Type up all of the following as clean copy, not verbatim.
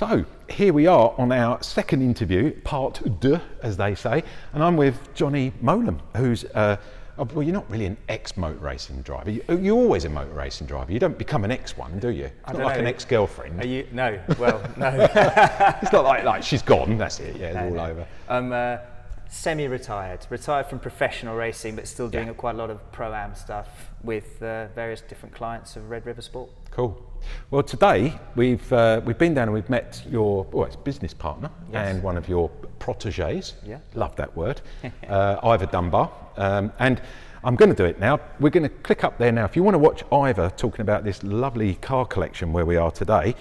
So here we are on our second interview, part deux, as they say, and I'm with Johnny Mowlem, who's, well, you're not really an ex-motor racing driver. You're always a motor racing driver. You don't become an ex-one, do you? It's not like an ex-girlfriend. Are you? No, well, no. It's not like she's gone, that's it, yeah, it's all over. I'm semi-retired, retired from professional racing, but still doing quite a lot of pro-am stuff with various different clients of Red River Sport. Cool. Well, today we've been down and we've met your business partner and one of your protégés. Yeah. Love that word. Ivor Dunbar. And I'm going to do it now. We're going to click up there now. If you want to watch Ivor talking about this lovely car collection where we are today,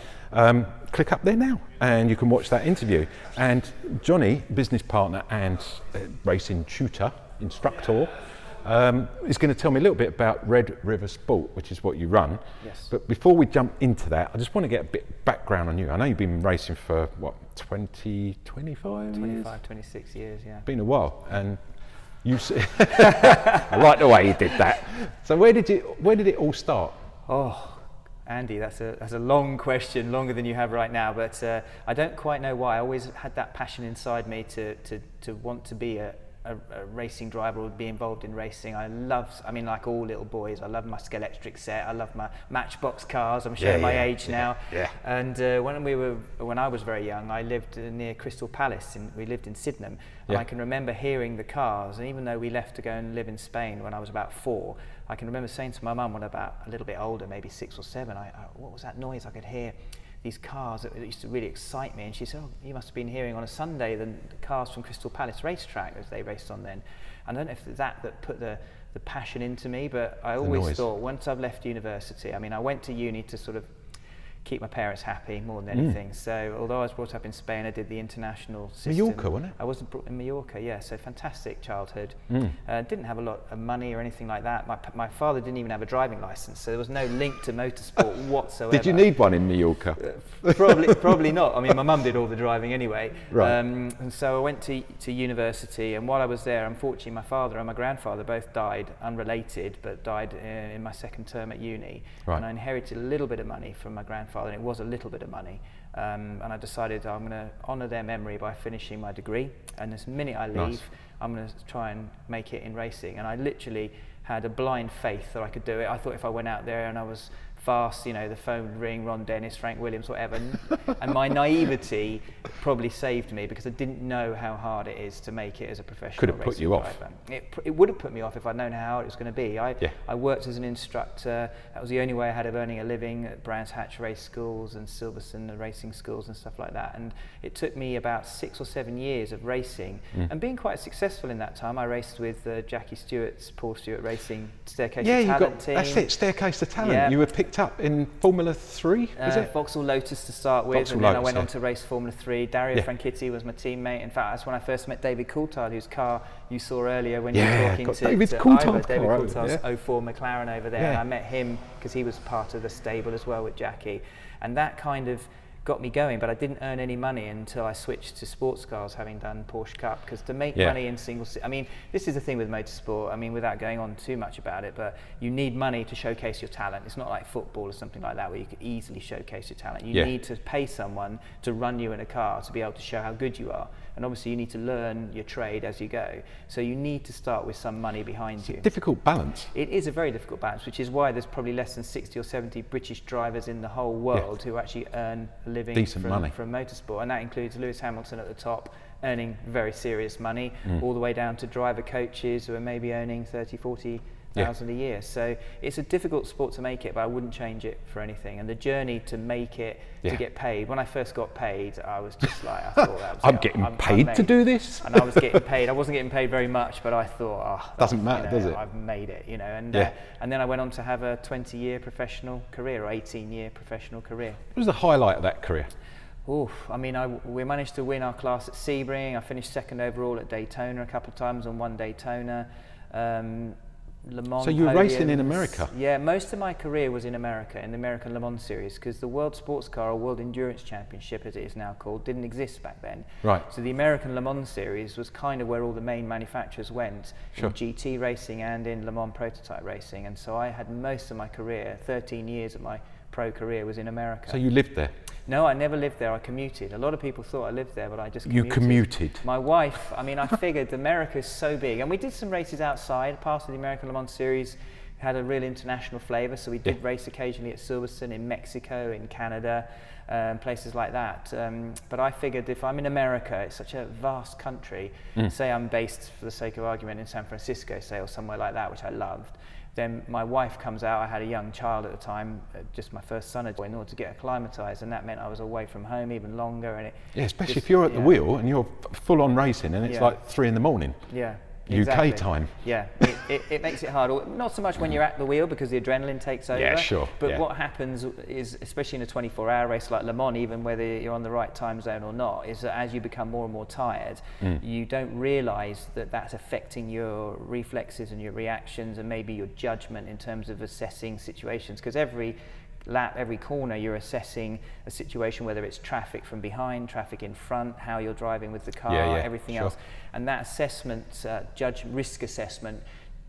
click up there now and you can watch that interview. And Johnny, business partner and racing tutor, instructor, is going to tell me a little bit about Red River Sport, which is what you run. Yes. But before we jump into that, I just want to get a bit of background on you. I know you've been racing for, what, 25 years? 26 years, yeah. Been a while. And you I like the way you did that. So where did it all start? Oh, Andy, that's a long question, longer than you have right now, but I don't quite know why. I always had that passion inside me to want to be a racing driver or be involved in racing. I mean, like all little boys, I love my Skeletric set, I love my Matchbox cars. I'm showing my age now. Yeah. And when I was very young, I lived near Crystal Palace. We lived in Sydenham, and I can remember hearing the cars. And even though we left to go and live in Spain when I was about 4, I can remember saying to my mum when about a little bit older, maybe 6 or 7, what was that noise? I could hear these cars that used to really excite me, and she said, "Oh, you must have been hearing on a Sunday the cars from Crystal Palace racetrack as they raced on then." I don't know if that put the passion into me, but I always thought once I've left university, I mean, I went to uni to sort of keep my parents happy more than anything. So although I was brought up in Spain, I did the international system. Mallorca, wasn't it? I was in Mallorca, yeah. So fantastic childhood. Didn't have a lot of money or anything like that. My father didn't even have a driving license, so there was no link to motorsport whatsoever. Did you need one in Mallorca? Probably not. I mean, my mum did all the driving anyway. Right. And so I went to university, and while I was there, unfortunately, my father and my grandfather both died, unrelated, but died in my second term at uni. Right. And I inherited a little bit of money from my grandfather, and it was a little bit of money. And I decided I'm going to honour their memory by finishing my degree. And this minute I leave, I'm going to try and make it in racing. And I literally had a blind faith that I could do it. I thought if I went out there and I was fast, you know, the phone would ring, Ron Dennis, Frank Williams, whatever. And my naivety probably saved me because I didn't know how hard it is to make it as a professional Could have put you off. It would have put me off if I'd known how hard it was going to be. I worked as an instructor. That was the only way I had of earning a living at Brands Hatch race schools and Silverstone racing schools and stuff like that. And it took me about 6 or 7 years of racing and being quite successful in that time. I raced with Jackie Stewart's Paul Stewart Racing Staircase to Talent team. That's it, Staircase to Talent. Yeah. You were picked up in Formula 3, is it? Vauxhall Lotus to start with, Vauxhall and then Lotus, I went on to race Formula 3. Dario Franchitti was my teammate. In fact, that's when I first met David Coulthard, whose car you saw earlier when you were talking to David Ivor. Coulthard's David Coulthard's 04 McLaren over there. And I met him because he was part of the stable as well with Jackie. And that kind of got me going, but I didn't earn any money until I switched to sports cars, having done Porsche Cup, because to make money in I mean, this is the thing with motorsport, I mean, without going on too much about it, but you need money to showcase your talent. It's not like football or something like that where you could easily showcase your talent. You need to pay someone to run you in a car to be able to show how good you are. And obviously you need to learn your trade as you go. So you need to start with some money behind you. Difficult balance. It is a very difficult balance, which is why there's probably less than 60 or 70 British drivers in the whole world who actually earn a living from motorsport. And that includes Lewis Hamilton at the top, earning very serious money, all the way down to driver coaches who are maybe earning 30, 40,000 a year. So it's a difficult sport to make it, but I wouldn't change it for anything. And the journey to make it, to get paid, when I first got paid, I was just like, I thought that was I'm getting paid to do this? And I was getting paid. I wasn't getting paid very much, but I thought, doesn't matter, does it? I've made it, you know. And then I went on to have a 20-year professional career, or 18-year professional career. What was the highlight of that career? I mean, we managed to win our class at Sebring. I finished second overall at Daytona a couple of times, and won Daytona. Le Mans. So you were racing in America? Yeah, most of my career was in America, in the American Le Mans series, because the World Sports Car, or World Endurance Championship as it is now called, didn't exist back then. Right. So the American Le Mans series was kind of where all the main manufacturers went, in GT racing and in Le Mans prototype racing. And so I had most of my career, 13 years of my pro career was in America. So you lived there? No, I never lived there. I commuted. A lot of people thought I lived there, but I just commuted. You commuted? My wife, I mean, I figured America's so big. And we did some races outside. Part of the American Le Mans Series had a real international flavour, so we did race occasionally at Silverstone, in Mexico, in Canada, places like that. But I figured if I'm in America, it's such a vast country, say I'm based, for the sake of argument, in San Francisco, say, or somewhere like that, which I loved, then my wife comes out. I had a young child at the time, just my first son, in order to get acclimatised, and that meant I was away from home even longer. And especially if you're at the wheel and you're full on racing and it's like 3 in the morning. Yeah. UK time. Yeah, it makes it hard. Not so much when you're at the wheel because the adrenaline takes over. Yeah, sure. But what happens is, especially in a 24-hour race like Le Mans, even whether you're on the right time zone or not, is that as you become more and more tired, you don't realise that that's affecting your reflexes and your reactions and maybe your judgment in terms of assessing situations. Because every lap, every corner, you're assessing a situation, whether it's traffic from behind, traffic in front, how you're driving with the car, everything else. And that assessment, risk assessment,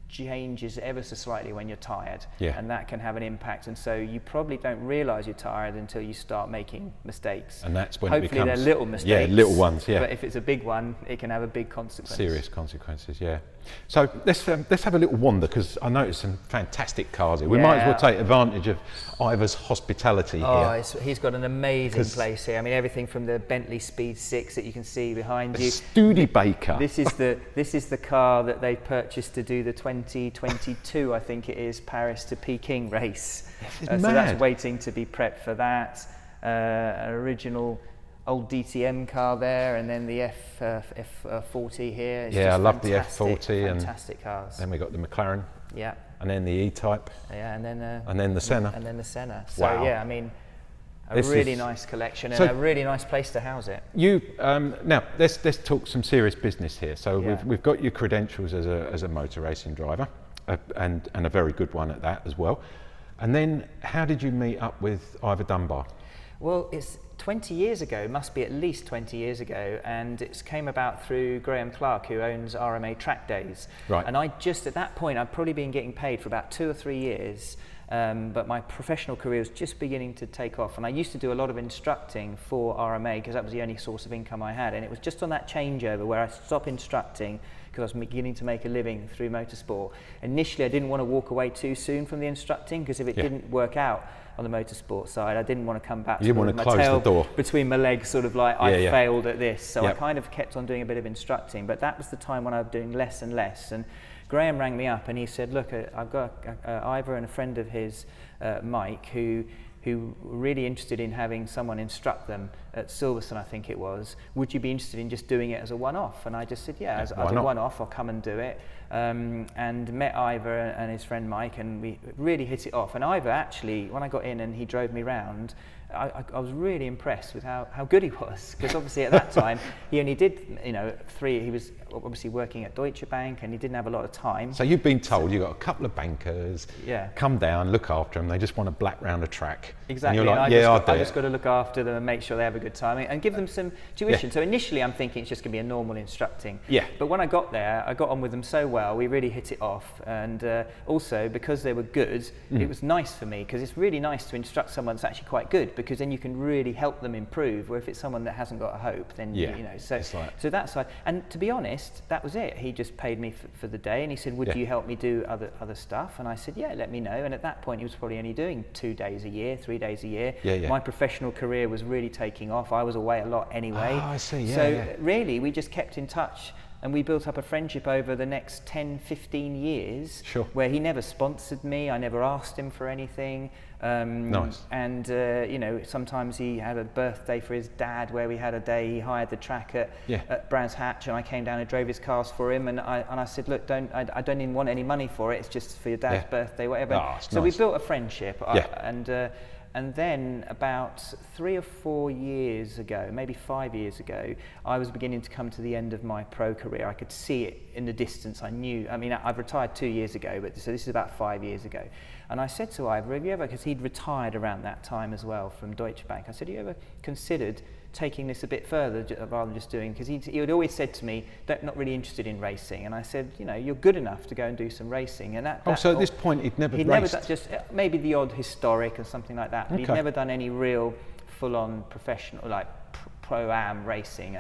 changes ever so slightly when you're tired, and that can have an impact. And so you probably don't realise you're tired until you start making mistakes. And that's when hopefully it becomes, they're little mistakes. Yeah, little ones. Yeah. But if it's a big one, it can have a big consequence. Serious consequences. Yeah. So let's have a little wander, because I noticed some fantastic cars here. We might as well take advantage of Ivor's hospitality here. He's got an amazing place here. I mean, everything from the Bentley Speed 6 that you can see behind you. Studebaker. This is the car that they purchased to do the 2022, I think it is, Paris to Peking race. So that's waiting to be prepped for that. An original old DTM car there, and then the F40 here. It's I love the F40. Fantastic cars. Then we got the McLaren. Yeah. And then the E-Type. Yeah, and then the Senna. And then the Senna. So I mean, This really nice collection and a really nice place to house it. You now let's talk some serious business here. So we've got your credentials as a motor racing driver, and a very good one at that as well. And then how did you meet up with Ivor Dunbar? Well, it's 20 years ago, must be at least 20 years ago, and it came about through Graham Clark, who owns RMA Track Days. Right. And I just, at that point, I'd probably been getting paid for about 2 or 3 years, but my professional career was just beginning to take off. And I used to do a lot of instructing for RMA because that was the only source of income I had. And it was just on that changeover where I stopped instructing because I was beginning to make a living through motorsport. Initially, I didn't want to walk away too soon from the instructing, because if it didn't work out on the motorsport side, I didn't want to come back. You want to close the door between my legs, sort of like I failed at this. So I kind of kept on doing a bit of instructing, but that was the time when I was doing less and less. And Graham rang me up and he said, "Look, I've got Ivor and a friend of his, Mike, who were really interested in having someone instruct them at Silverstone, I think it was. Would you be interested in just doing it as a one-off?" And I just said, as a one-off, I'll come and do it. And met Ivor and his friend Mike, and we really hit it off. And Ivor, actually, when I got in and he drove me round, I was really impressed with how good he was, because obviously at that time he only did, he was obviously working at Deutsche Bank and he didn't have a lot of time. So you've been told you've got a couple of bankers, come down, look after them, they just want to black round a track. Exactly. And you're like, I just got to look after them and make sure they have a good time and give them some tuition. So initially I'm thinking it's just going to be a normal instructing. But when I got there, I got on with them so well, we really hit it off. And also, because they were good, it was nice for me, because it's really nice to instruct someone that's actually quite good, because then you can really help them improve. Where if it's someone that hasn't got a hope, then so that side. And to be honest, that was it. He just paid me for the day, and he said, "Would you help me do other stuff?" And I said, "Yeah, let me know." And at that point, he was probably only doing 2 days a year, 3 days a year. My professional career was really taking off. I was away a lot anyway. Oh, I see. Really, we just kept in touch. And we built up a friendship over the next 10, 15 years, where he never sponsored me, I never asked him for anything. Nice. And, sometimes he had a birthday for his dad where we had a day, he hired the track at Brands Hatch, and I came down and drove his cars for him. And I said, "Look, I don't even want any money for it, it's just for your dad's birthday, whatever." So we built a friendship. And then about 3 or 4 years ago, maybe 5 years ago, I was beginning to come to the end of my pro career. I could see it in the distance. I've retired 2 years ago, so this is about 5 years ago. And I said to Ivor, "Have you ever," because he'd retired around that time as well from Deutsche Bank, I said, "Have you ever considered taking this a bit further rather than just doing," because he had always said to me, "Not really interested in racing." And I said, "You're good enough to go and do some racing." And so at this point he'd never raced? Never done, just maybe the odd historic or something like that, but he'd never done any real full-on professional, like pro-am racing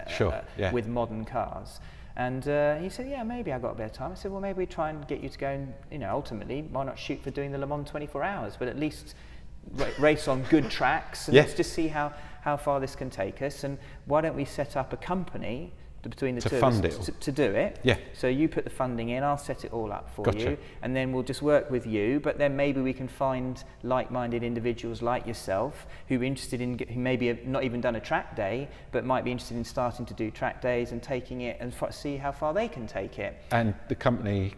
with modern cars. And he said, yeah, maybe I've got a bit of time. I said, well, maybe we try and get you to go and, you know, ultimately, why not shoot for doing the Le Mans 24 hours, but at least race on good tracks, and let's just see how far this can take us. And why don't we set up a company between the two of us to do it? Yeah. So you put the funding in, I'll set it all up for you, and then we'll just work with you. But then maybe we can find like-minded individuals like yourself who are interested in, who maybe have not even done a track day, but might be interested in starting to do track days and taking it and see how far they can take it. And the company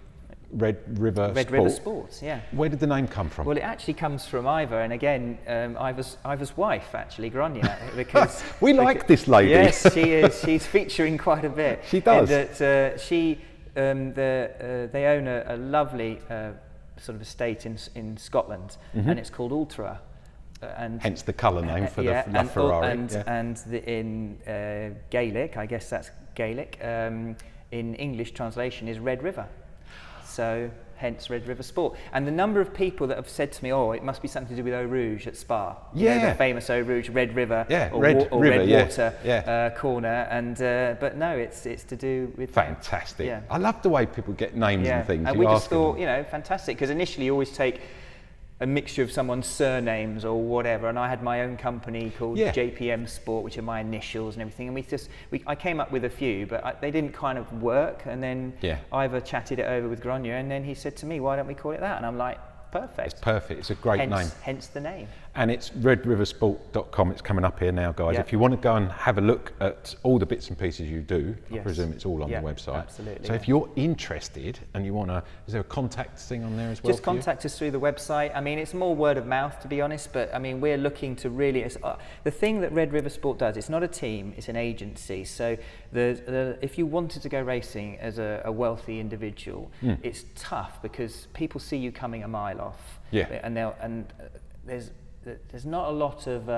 Red River Sports, yeah. Where did the name come from? Well, it actually comes from Ivor, and again, Ivor's wife, actually, Grania, because we like this lady. Yes, she is. She's featuring quite a bit. She does. They own a lovely sort of estate in Scotland, and it's called Ultra. And hence the colour name for the Ferrari. In Gaelic, I guess that's Gaelic, in English translation is Red River. So hence Red River Sport. And the number of people that have said to me, oh, it must be something to do with Eau Rouge at Spa. You know, the famous Eau Rouge, Red River, or Red Water corner. And but no, it's to do with... Fantastic. Yeah. I love the way people get names and things. And we just thought, you know, fantastic, because initially you always take a mixture of someone's surnames or whatever, and I had my own company called JPM Sport, which are my initials and everything, and I came up with a few, but they didn't kind of work, and then Ivor chatted it over with Grania, and then he said to me, why don't we call it that? And I'm like, perfect. It's perfect. It's a great name. Hence the name. And it's redriversport.com. It's coming up here now, guys. Yep. If you want to go and have a look at all the bits and pieces you do, I presume it's all on the website. Absolutely. So if you're interested and you want to, is there a contact thing on there as well? Just contact us through the website. I mean, it's more word of mouth, to be honest, but I mean, we're looking to really, the thing that Red River Sport does, it's not a team, it's an agency. So if you wanted to go racing as a wealthy individual, it's tough because people see you coming a mile off. Yeah. And there's not a lot of,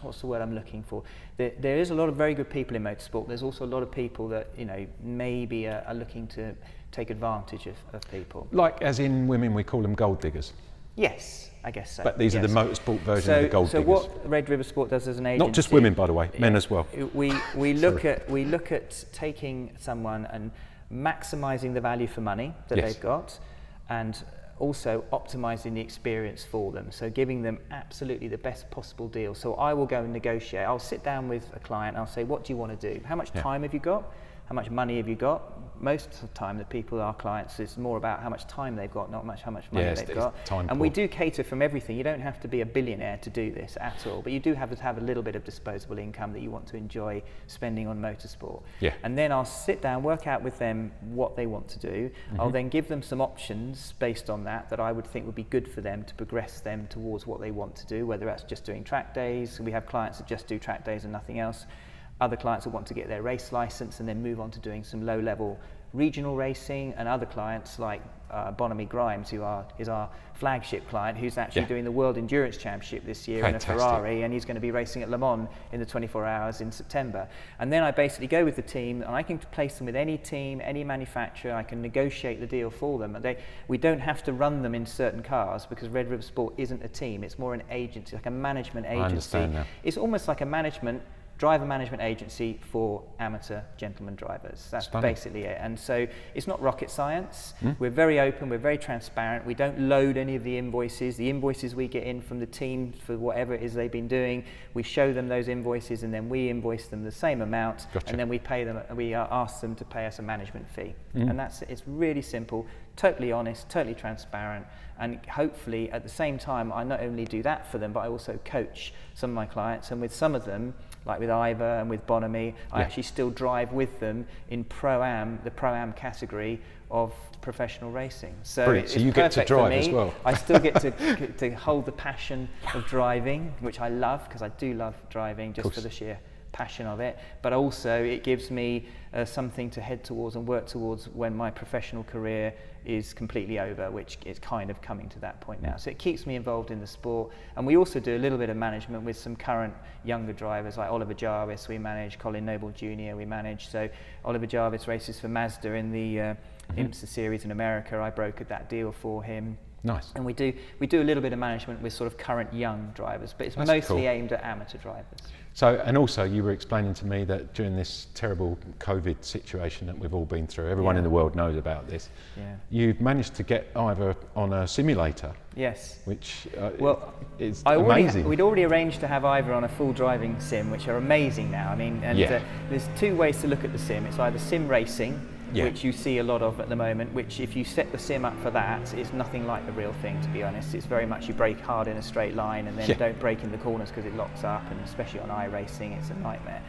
what's the word I'm looking for? There is a lot of very good people in motorsport. There's also a lot of people that, you know, maybe are looking to take advantage of people. Like, as in women, we call them gold diggers. Yes, I guess so. But these are the motorsport version of the gold diggers. So what Red River Sport does as an agency... Not just women, by the way, men as well. We look at taking someone and maximising the value for money that they've got, and also optimizing the experience for them, so giving them absolutely the best possible deal. So I will go and negotiate. I'll sit down with a client, I'll say, what do you want to do? How much time have you got? How much money have you got? Most of the time, the people, our clients, it's more about how much time they've got, not how much money they've got. And we do cater from everything. You don't have to be a billionaire to do this at all, but you do have to have a little bit of disposable income that you want to enjoy spending on motorsport. Yeah. And then I'll sit down, work out with them what they want to do. I'll then give them some options based on that I would think would be good for them to progress them towards what they want to do, whether that's just doing track days. We have clients that just do track days and nothing else. Other clients that want to get their race license and then move on to doing some low-level regional racing, and other clients like Bonamy Grimes, who is our flagship client, who's actually doing the World Endurance Championship this year in a Ferrari, and he's going to be racing at Le Mans in the 24 hours in September. And then I basically go with the team, and I can place them with any team, any manufacturer. I can negotiate the deal for them, and we don't have to run them in certain cars, because Red River Sport isn't a team, it's more an agency, like a management agency. I understand now. It's almost like a driver management agency for amateur gentleman drivers. That's basically it. And so it's not rocket science. We're very open, we're very transparent. We don't load any of the invoices. The invoices we get in from the team for whatever it is they've been doing, we show them those invoices, and then we invoice them the same amount, and then we pay them, we ask them to pay us a management fee. And it's really simple, totally honest, totally transparent. And hopefully at the same time, I not only do that for them, but I also coach some of my clients, and with some of them, like with Ivor and with Bonamy, I actually still drive with them in the Pro-Am category of professional racing. So brilliant. So you get to drive as well. I still get to hold the passion of driving, which I love, because I do love driving just for the sheer passion of it, but also it gives me something to head towards and work towards when my professional career is completely over, which is kind of coming to that point now. So it keeps me involved in the sport, and we also do a little bit of management with some current younger drivers like Oliver Jarvis. We manage Colin Noble Jr. We manage, so Oliver Jarvis races for Mazda in the IMSA series in America. I brokered that deal for him. Nice. And we do a little bit of management with sort of current young drivers, but it's That's mostly cool. aimed at amateur drivers. So, and also you were explaining to me that during this terrible COVID situation that we've all been through, everyone in the world knows about this, you've managed to get Ivor on a simulator. Yes. Which is amazing. We'd already arranged to have Ivor on a full driving sim, which are amazing now. I mean, and there's two ways to look at the sim. It's either sim racing, which you see a lot of at the moment, which if you set the sim up for that, is nothing like the real thing, to be honest. It's very much you brake hard in a straight line and then don't brake in the corners because it locks up, and especially on iRacing, it's a nightmare.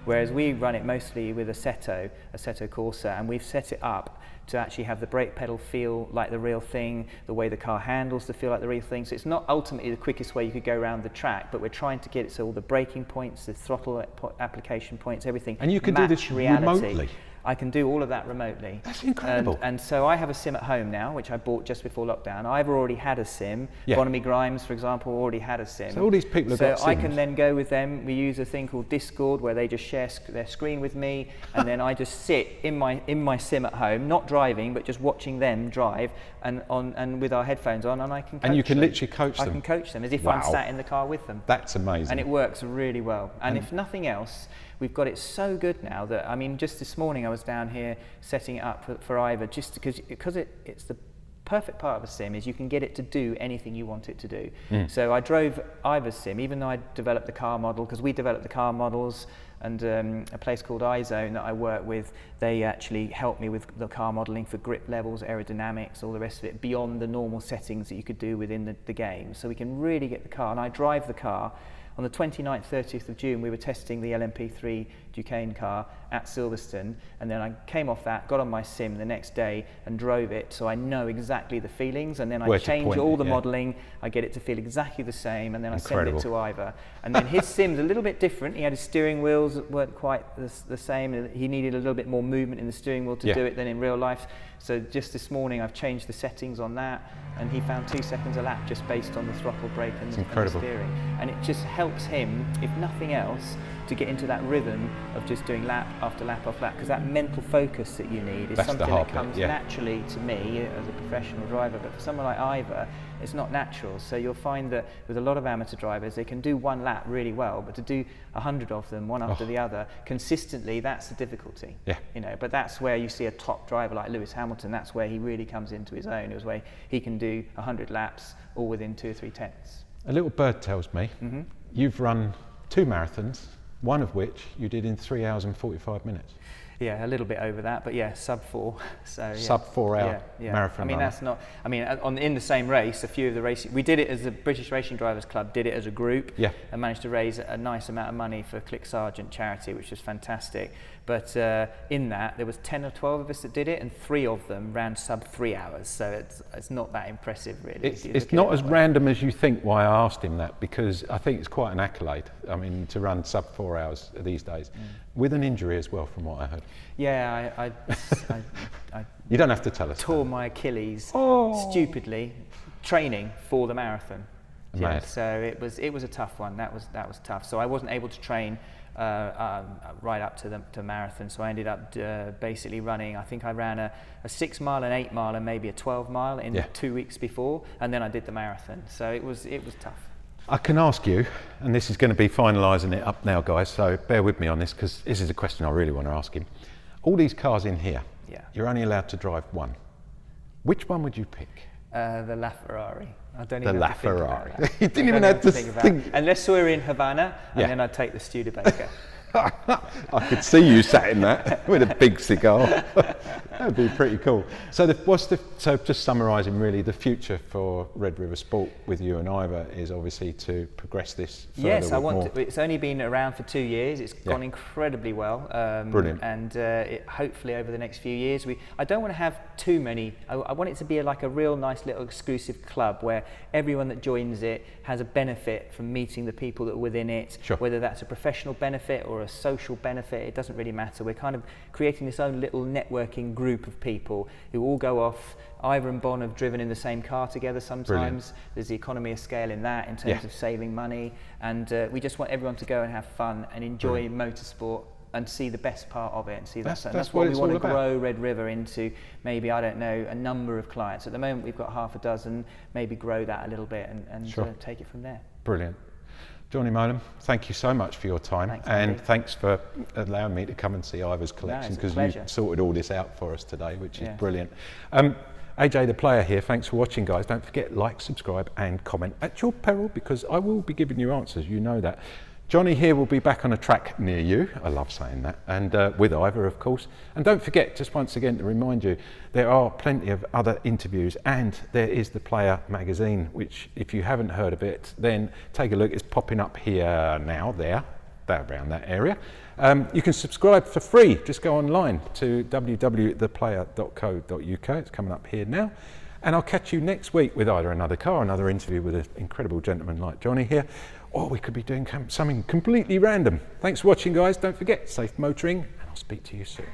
Whereas we run it mostly with Assetto Corsa, and we've set it up to actually have the brake pedal feel like the real thing, the way the car handles to feel like the real thing. So it's not ultimately the quickest way you could go around the track, but we're trying to get it so all the braking points, the throttle application points, everything. And you can do this remotely. I can do all of that remotely. That's incredible. And so I have a sim at home now, which I bought just before lockdown. I've already had a sim. Bonamy Grimes, for example, already had a sim. So all these people have got sims. So I can then go with them. We use a thing called Discord, where they just share their screen with me, and then I just sit in my sim at home, not driving, but just watching them drive, and with our headphones on, and I can coach them. And you can literally coach them? I can coach them as if I'm sat in the car with them. That's amazing. And it works really well. And if nothing else, we've got it so good now that, I mean, just this morning I was down here setting it up for Ivor, just because it's the perfect part of a sim is you can get it to do anything you want it to do. So I drove Ivor's sim, even though I developed the car model, because we developed the car models, and a place called iZone that I work with, they actually help me with the car modelling for grip levels, aerodynamics, all the rest of it, beyond the normal settings that you could do within the game. So we can really get the car, and I drive the car. On the 29th, 30th of June, we were testing the LMP3 Duquesne car at Silverstone, and then I came off that, got on my sim the next day and drove it, so I know exactly the feelings, and then I change all the modelling, I get it to feel exactly the same, and then I send it to Ivor. And then his sim's a little bit different. He had his steering wheels that weren't quite the same. He needed a little bit more movement in the steering wheel to do it than in real life. So just this morning I've changed the settings on that, and he found 2 seconds a lap just based on the throttle brake and the steering. And it just helps him, if nothing else, to get into that rhythm of just doing lap after lap after lap, because that mental focus that you need is something that comes naturally to me as a professional driver, but for someone like Ivor, it's not natural. So you'll find that with a lot of amateur drivers, they can do one lap really well, but to do 100 of them, one after the other, consistently, that's the difficulty. You know, but that's where you see a top driver like Lewis Hamilton. That's where he really comes into his own. It was where he can do 100 laps all within 2 or 3 tenths. A little bird tells me you've run 2 marathons, one of which you did in 3 hours and 45 minutes. Yeah, a little bit over that, but yeah, sub 4. So sub 4 hour marathon. I mean, that's not. I mean, in the same race, a few of the races we did it as the British Racing Drivers Club did it as a group, and managed to raise a nice amount of money for Click Sargent charity, which was fantastic. But in that, there was 10 or 12 of us that did it, and 3 of them ran sub 3 hours. So it's not that impressive, really. It's not as random as you think. Why I asked him that, because I think it's quite an accolade. I mean, to run sub 4 hours these days, with an injury as well, from what I heard. Yeah, I you don't have to tell us. Tore my Achilles stupidly training for the marathon. Yeah, so it was a tough one. That was tough. So I wasn't able to train right up to the marathon. So I ended up basically running. I think I ran a 6 mile, an 8 mile, and maybe a 12 mile in 2 weeks before, and then I did the marathon. So it was tough. I can ask you, and this is going to be finalising it up now, guys, so bear with me on this, because this is a question I really want to ask him. All these cars in here, you're only allowed to drive one. Which one would you pick? The LaFerrari. I don't even have to think about that. You didn't even have to think. Unless we're in Havana, and then I'd take the Studebaker. I could see you sat in that with a big cigar. That'd be pretty cool. So so just summarising, really, the future for Red River Sport with you and Ivor is obviously to progress this further. Yes, I want to. It's only been around for 2 years. It's gone incredibly well. Brilliant. And hopefully over the next few years, I don't want to have too many. I want it to be like a real nice little exclusive club where everyone that joins it has a benefit from meeting the people that are within it. Sure. Whether that's a professional benefit or a social benefit, it doesn't really matter. We're kind of creating this own little networking group of people who all go off. Ivor and Bon have driven in the same car together sometimes. Brilliant. There's the economy of scale in that in terms of saving money, and we just want everyone to go and have fun and enjoy motorsport and see the best part of it and see that. That's what we it's want all to about. grow Red River into. Maybe, I don't know, a number of clients. At the moment we've got half a dozen, maybe grow that a little bit and take it from there. Brilliant. Johnny Mowlem, thank you so much for your time. Thanks, and Andy. thanks for allowing me to come and see Ivor's collection, because you sorted all this out for us today, which is brilliant. AJ the player here, thanks for watching, guys. Don't forget, like, subscribe and comment at your peril, because I will be giving you answers, you know that. Johnny here will be back on a track near you, I love saying that, and with Ivor, of course. And don't forget, just once again to remind you, there are plenty of other interviews, and there is the Player magazine, which if you haven't heard of it, then take a look. It's popping up here now, there around that area. You can subscribe for free. Just go online to www.theplayer.co.uk. It's coming up here now. And I'll catch you next week with either another car, another interview with an incredible gentleman like Johnny here, or we could be doing something completely random. Thanks for watching, guys. Don't forget, safe motoring, and I'll speak to you soon.